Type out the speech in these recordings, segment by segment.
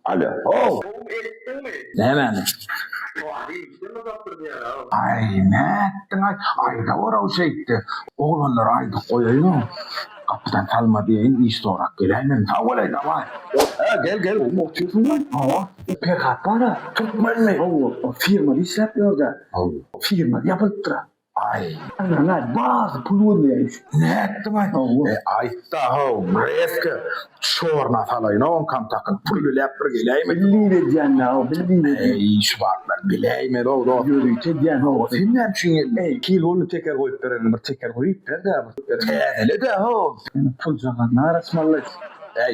Alo. Oh. Ne meni? Ay ne ettin ay? Ayda ora şeydi. Oğlanlar ayda koyayım. Kapıdan kalma diyeyin iş sorak geleyim. Ta olay da var. Gel. Oturuyorsun lan. PKK var. Turkmen mi? O firma işletiyor da. O firma yapıp dura. Ay. Lan bazı pulun ya. Ne ettin ay? Ayda ho. Reske. Çorna falan. On kam takın. Pullu lepir geleyim. Bildiğine diyen ne o? Bildiğine diyen. İş varlar. Bileyim. Yürüyce diyen o. Senin hem çünkü. Kilolu teker koyup verelim. Bir teker koyup ver de. Hele de ho. Pul zamanlar arasmalıyız.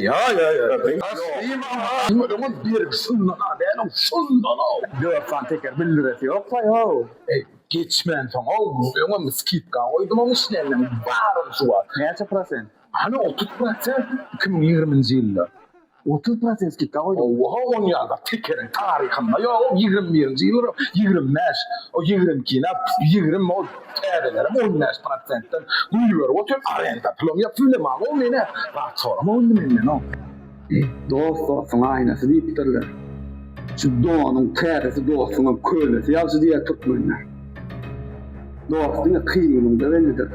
Ya. Aslayım ama. Ama bir şundan ha. Benim şundan ha. Dörtfen teker 1 lirası yok da ya. Geçmen tam o. Ama miskit kan. Oydum ama işlerine. Varım şu var. Kaça prosent? Hani 30% 2020 yılda. 30% skit ka koydum. Oha 10 yılda tekerin tarihinde. Ya o 21. yılda 25. O 22'ne 20 o tədələrim 15%'den duyuyor. O tüm arenda plom ya film ama o ne? Bak sonra mı onu ne no? Dostun aynası deyip durlar. Şu doğanın teresi dostunun köylesi. Yalçı diye tutmayınlar. Dostun kıyımının da bellidir.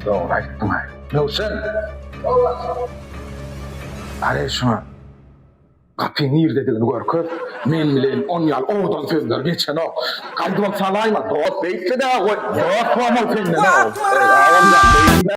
Doğru ayttın ay. Ne sen? Are şuna. Kapıyı nirdediğini görküp, men bilen 10 yıl oradan sözler geçen o. Kaydıvan salayma, dost beytli de o. Dost var mı senin o?